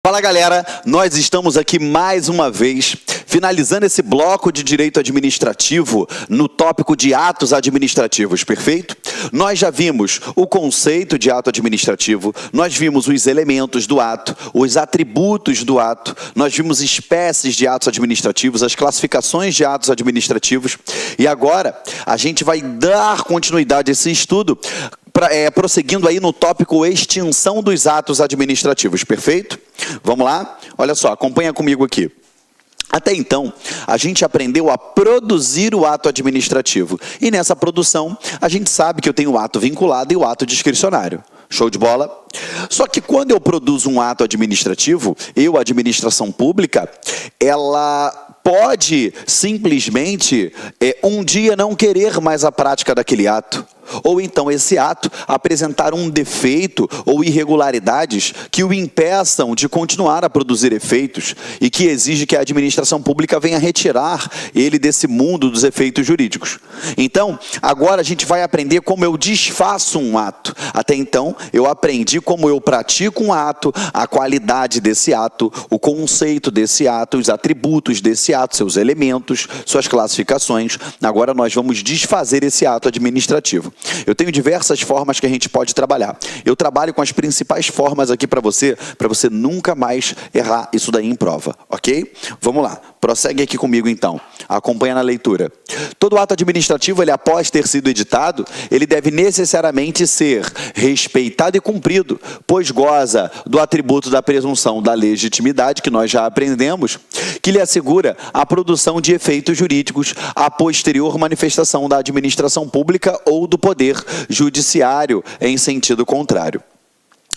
Fala galera, nós estamos aqui mais uma vez, finalizando esse bloco de direito administrativo no tópico de atos administrativos, perfeito? Nós já vimos o conceito de ato administrativo, nós vimos os elementos do ato, os atributos do ato, nós vimos espécies de atos administrativos, as classificações de atos administrativos, e agora a gente vai dar continuidade a esse estudo, prosseguindo aí no tópico extinção dos atos administrativos, perfeito? Vamos lá? Olha só, acompanha comigo aqui. Até então, a gente aprendeu a produzir o ato administrativo. E nessa produção, a gente sabe que eu tenho o ato vinculado e o ato discricionário. Show de bola? Só que quando eu produzo um ato administrativo, a administração pública, ela pode simplesmente um dia não querer mais a prática daquele ato. Ou então esse ato apresentar um defeito ou irregularidades que o impeçam de continuar a produzir efeitos e que exige que a administração pública venha retirar ele desse mundo dos efeitos jurídicos. Então, agora a gente vai aprender como eu desfaço um ato. Até então, eu aprendi como eu pratico um ato, a qualidade desse ato, o conceito desse ato, os atributos desse ato, seus elementos, suas classificações. Agora nós vamos desfazer esse ato administrativo. Eu tenho diversas formas que a gente pode trabalhar. Eu trabalho com as principais formas aqui para você nunca mais errar isso daí em prova, ok? Vamos lá, prossegue aqui comigo então, acompanha na leitura. Todo ato administrativo, ele após ter sido editado, ele deve necessariamente ser respeitado e cumprido, pois goza do atributo da presunção da legitimidade, que nós já aprendemos, que lhe assegura a produção de efeitos jurídicos a posterior manifestação da administração pública ou do poder judiciário em sentido contrário.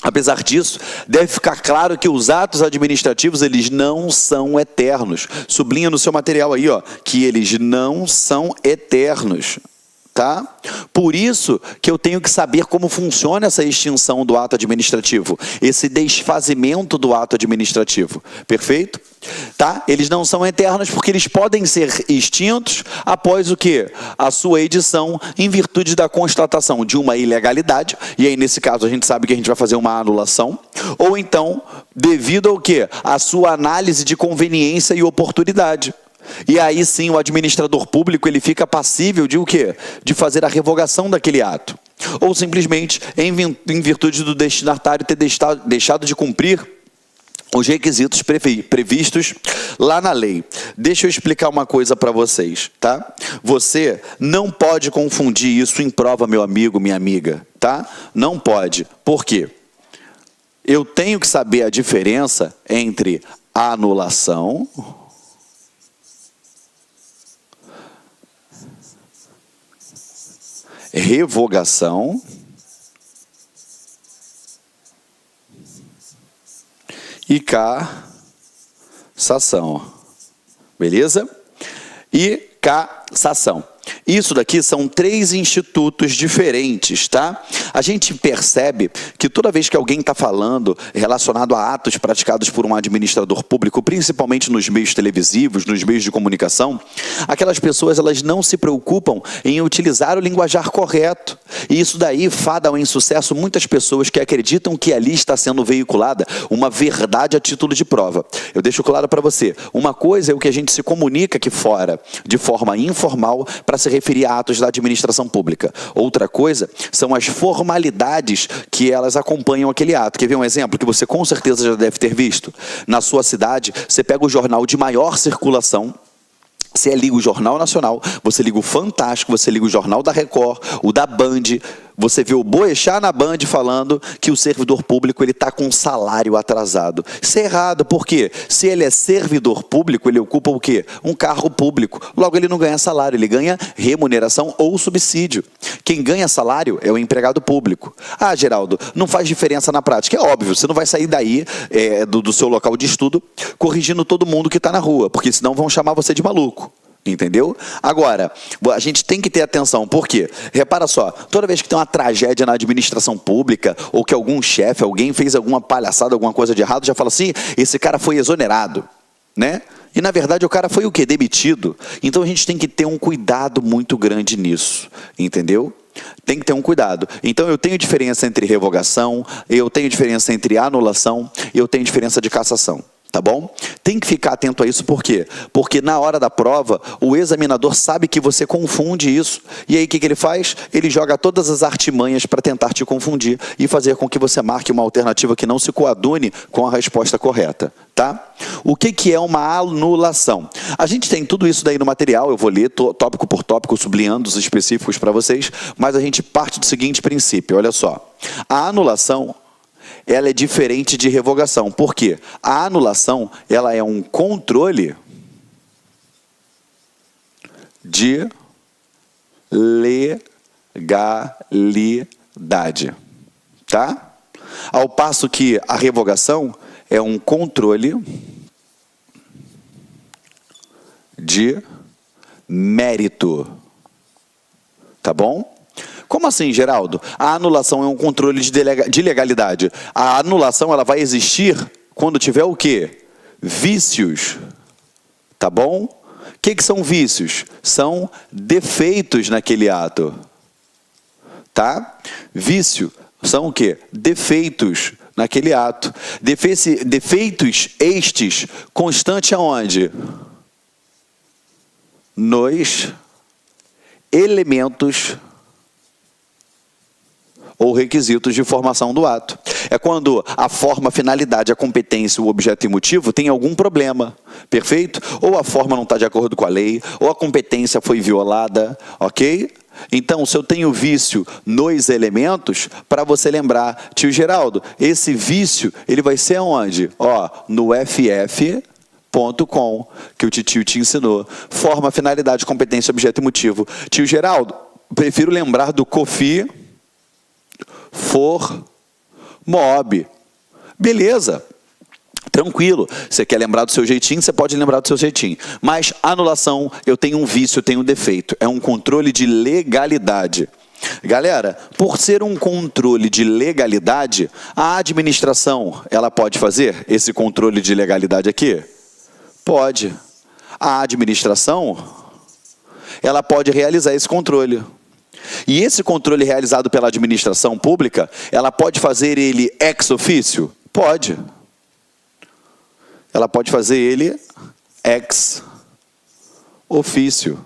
Apesar disso, deve ficar claro que os atos administrativos, eles não são eternos. Sublinha no seu material aí, ó, que eles não são eternos. Tá? Por isso que eu tenho que saber como funciona essa extinção do ato administrativo, esse desfazimento do ato administrativo, perfeito? Tá? Eles não são eternos porque eles podem ser extintos após o quê? A sua edição em virtude da constatação de uma ilegalidade, e aí nesse caso a gente sabe que a gente vai fazer uma anulação, ou então devido ao quê? A sua análise de conveniência e oportunidade. E aí sim o administrador público ele fica passível de o quê? De fazer a revogação daquele ato. Ou simplesmente em virtude do destinatário ter deixado de cumprir os requisitos previstos lá na lei. Deixa eu explicar uma coisa para vocês, tá? Você não pode confundir isso em prova, meu amigo, minha amiga, tá? Não pode. Por quê? Eu tenho que saber a diferença entre anulação, revogação e cassação, beleza? E cassação. Isso daqui são 3 institutos diferentes, tá? A gente percebe que toda vez que alguém está falando relacionado a atos praticados por um administrador público, principalmente nos meios televisivos, nos meios de comunicação, aquelas pessoas elas não se preocupam em utilizar o linguajar correto. E isso daí fada ao insucesso muitas pessoas que acreditam que ali está sendo veiculada uma verdade a título de prova. Eu deixo claro para você, uma coisa é o que a gente se comunica aqui fora, de forma informal, para se referir a atos da administração pública. Outra coisa são as formalidades que elas acompanham aquele ato. Quer ver um exemplo que você com certeza já deve ter visto? Na sua cidade, você pega o jornal de maior circulação, você liga o Jornal Nacional, você liga o Fantástico, você liga o Jornal da Record, o da Band, você vê o Boechat na Band falando que o servidor público ele está com salário atrasado. Isso é errado, por quê? Se ele é servidor público, ele ocupa o quê? Um cargo público. Logo, ele não ganha salário, ele ganha remuneração ou subsídio. Quem ganha salário é o empregado público. Ah, Geraldo, não faz diferença na prática. É óbvio, você não vai sair daí do seu local de estudo corrigindo todo mundo que está na rua, porque senão vão chamar você de maluco. Entendeu? Agora, a gente tem que ter atenção, por quê? Repara só, toda vez que tem uma tragédia na administração pública, ou que algum chefe, alguém fez alguma palhaçada, alguma coisa de errado, já fala assim, esse cara foi exonerado, né? E na verdade o cara foi o quê? Demitido. Então a gente tem que ter um cuidado muito grande nisso, entendeu? Tem que ter um cuidado. Então, eu tenho diferença entre revogação, eu tenho diferença entre anulação e eu tenho diferença de cassação. Tá bom? Tem que ficar atento a isso, por quê? Porque na hora da prova, o examinador sabe que você confunde isso. E aí, o que ele faz? Ele joga todas as artimanhas para tentar te confundir e fazer com que você marque uma alternativa que não se coadune com a resposta correta. Tá? O que é uma anulação? A gente tem tudo isso daí no material, eu vou ler tópico por tópico, sublinhando os específicos para vocês, mas a gente parte do seguinte princípio, olha só. A anulação, ela é diferente de revogação. Por quê? A anulação, ela é um controle de legalidade. Tá? Ao passo que a revogação é um controle de mérito. Tá bom? Como assim, Geraldo? A anulação é um controle de legalidade. A anulação, ela vai existir quando tiver o quê? Vícios. Tá bom? O que são vícios? São defeitos naquele ato. Tá? Vício são o quê? Defeitos naquele ato. Defeitos estes constantes aonde? Nos elementos ou requisitos de formação do ato. É quando a forma, a finalidade, a competência, o objeto e motivo tem algum problema, perfeito? Ou a forma não está de acordo com a lei, ou a competência foi violada, ok? Então, se eu tenho vício nos elementos, para você lembrar, tio Geraldo, esse vício, ele vai ser aonde? Ó, no ff.com, que o tio te ensinou. Forma, finalidade, competência, objeto e motivo. Tio Geraldo, prefiro lembrar do COFI for mob. Beleza, tranquilo. Você quer lembrar do seu jeitinho, você pode lembrar do seu jeitinho. Mas anulação, eu tenho um vício, eu tenho um defeito. É um controle de legalidade. Galera, por ser um controle de legalidade, a administração, ela pode fazer esse controle de legalidade aqui? Pode. A administração, ela pode realizar esse controle. E esse controle realizado pela administração pública, ela pode fazer ele ex officio? Pode. Ela pode fazer ele ex officio.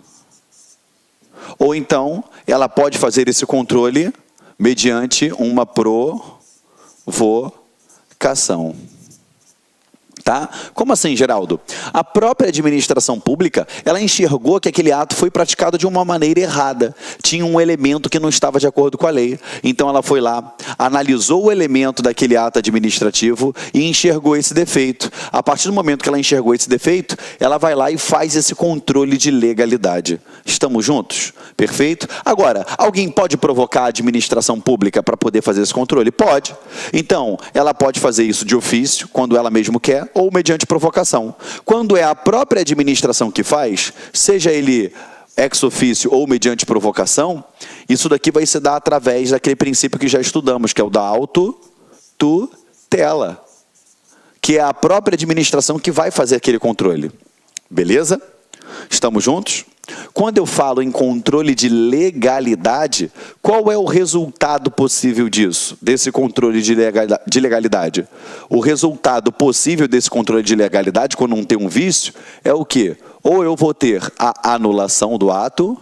Ou então, ela pode fazer esse controle mediante uma provocação. Tá? Como assim, Geraldo? A própria administração pública, ela enxergou que aquele ato foi praticado de uma maneira errada. Tinha um elemento que não estava de acordo com a lei. Então ela foi lá, analisou o elemento daquele ato administrativo e enxergou esse defeito. A partir do momento que ela enxergou esse defeito, ela vai lá e faz esse controle de legalidade. Estamos juntos? Perfeito? Agora, alguém pode provocar a administração pública para poder fazer esse controle? Pode. Então, ela pode fazer isso de ofício, quando ela mesmo quer, ou mediante provocação. Quando é a própria administração que faz, seja ele ex officio ou mediante provocação, isso daqui vai se dar através daquele princípio que já estudamos, que é o da autotutela, que é a própria administração que vai fazer aquele controle. Beleza? Estamos juntos? Quando eu falo em controle de legalidade, qual é o resultado possível disso, desse controle de legalidade? O resultado possível desse controle de legalidade, quando não tem um vício, é o quê? Ou eu vou ter a anulação do ato,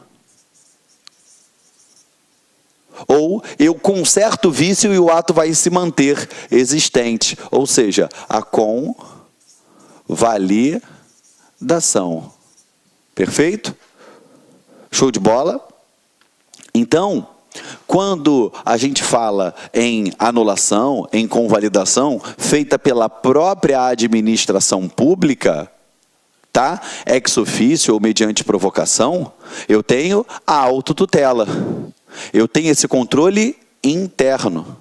ou eu conserto o vício e o ato vai se manter existente, ou seja, a convalidação. Perfeito? Show de bola? Então, quando a gente fala em anulação, em convalidação, feita pela própria administração pública, tá? Ex officio ou mediante provocação, eu tenho a autotutela. Eu tenho esse controle interno.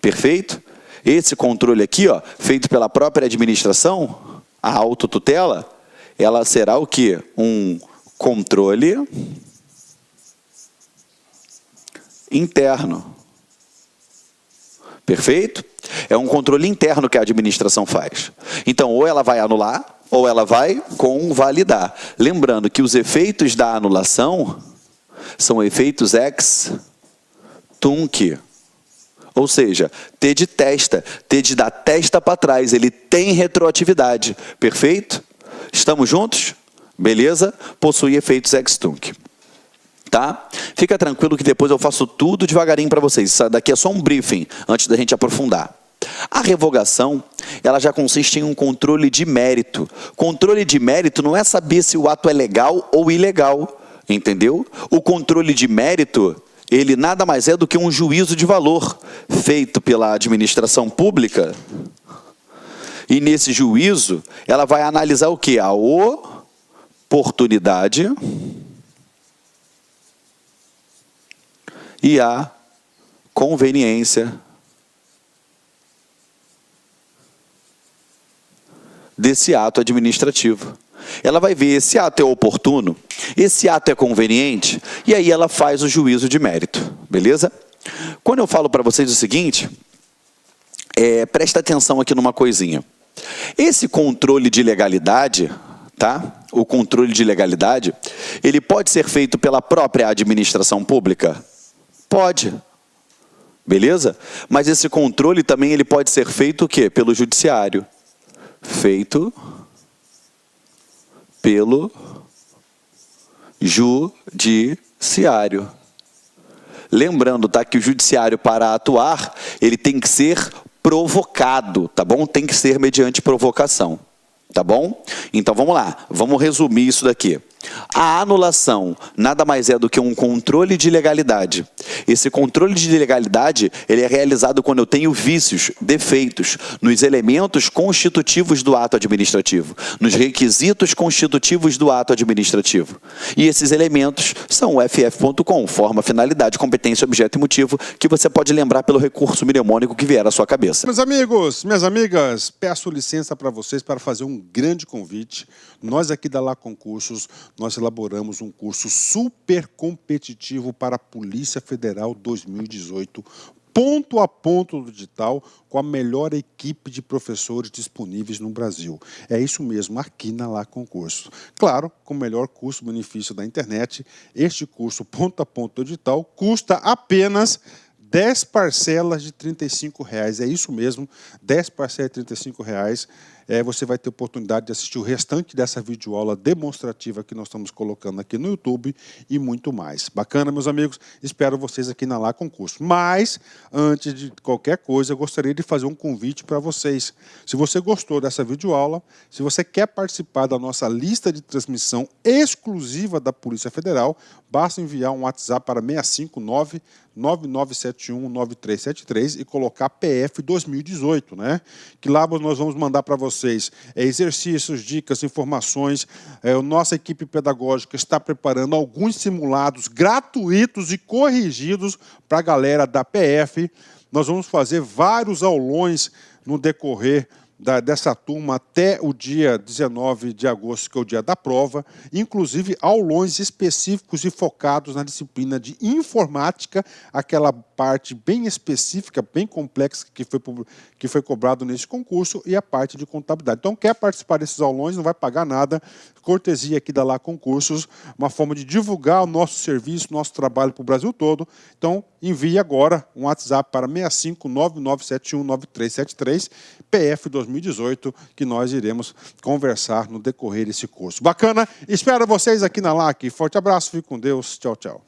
Perfeito? Esse controle aqui, ó, feito pela própria administração, a autotutela, ela será o quê? Um controle interno. Perfeito? É um controle interno que a administração faz. Então, ou ela vai anular, ou ela vai convalidar. Lembrando que os efeitos da anulação, São efeitos ex tunc. Ou seja, T de testa, T de dar testa para trás, ele tem retroatividade. Perfeito? Estamos juntos? Beleza? Possui efeitos ex tunc. Tá? Fica tranquilo que depois eu faço tudo devagarinho para vocês. Isso daqui é só um briefing, antes da gente aprofundar. A revogação, ela já consiste em um controle de mérito. Controle de mérito não é saber se o ato é legal ou ilegal, entendeu? O controle de mérito, ele nada mais é do que um juízo de valor feito pela administração pública. E nesse juízo, ela vai analisar o quê? A oportunidade e a conveniência desse ato administrativo. Ela vai ver esse ato é oportuno, esse ato é conveniente, e aí ela faz o juízo de mérito, beleza? Quando eu falo para vocês o seguinte, presta atenção aqui numa coisinha. Esse controle de legalidade, tá? O controle de legalidade, ele pode ser feito pela própria administração pública? Pode. Beleza? Mas esse controle também ele pode ser feito o quê? Pelo judiciário. Feito pelo judiciário. Lembrando, tá, que o judiciário, para atuar, ele tem que ser provocado, tá bom? Tem que ser mediante provocação, tá bom? Então vamos lá, vamos resumir isso daqui. A anulação nada mais é do que um controle de legalidade. Esse controle de legalidade, ele é realizado quando eu tenho vícios, defeitos, nos elementos constitutivos do ato administrativo, nos requisitos constitutivos do ato administrativo. E esses elementos são o ff.com, forma, finalidade, competência, objeto e motivo, que você pode lembrar pelo recurso mnemônico que vier à sua cabeça. Meus amigos, minhas amigas, peço licença para vocês para fazer um grande convite. Nós aqui da Lá Concursos, nós elaboramos um curso super competitivo para a Polícia Federal 2018, ponto a ponto do digital, com a melhor equipe de professores disponíveis no Brasil. É isso mesmo, aqui na Lá Concursos. Claro, com o melhor custo-benefício da internet, este curso ponto a ponto do digital custa apenas 10 parcelas de R$ 35. É isso mesmo, 10 parcelas de R$ 35. Você vai ter oportunidade de assistir o restante dessa videoaula demonstrativa que nós estamos colocando aqui no YouTube e muito mais. Bacana, meus amigos? Espero vocês aqui na Lá Concurso. Mas, antes de qualquer coisa, eu gostaria de fazer um convite para vocês. Se você gostou dessa videoaula, se você quer participar da nossa lista de transmissão exclusiva da Polícia Federal, basta enviar um WhatsApp para 659-9971-9373 e colocar PF 2018, né? Que lá nós vamos mandar para vocês exercícios, dicas, informações. Nossa equipe pedagógica está preparando alguns simulados gratuitos e corrigidos para a galera da PF. Nós vamos fazer vários aulões no decorrer dessa turma até o dia 19 de agosto, que é o dia da prova, inclusive aulões específicos e focados na disciplina de informática, aquela parte bem específica, bem complexa que foi cobrado nesse concurso, e a parte de contabilidade. Então, quer participar desses aulões, não vai pagar nada, cortesia aqui da Lá Concursos, uma forma de divulgar o nosso serviço, nosso trabalho para o Brasil todo. Então, envie agora um WhatsApp para 659-9971-9373, PF 2018, que nós iremos conversar no decorrer desse curso. Bacana? Espero vocês aqui na LAC. Forte abraço, fique com Deus. Tchau, tchau.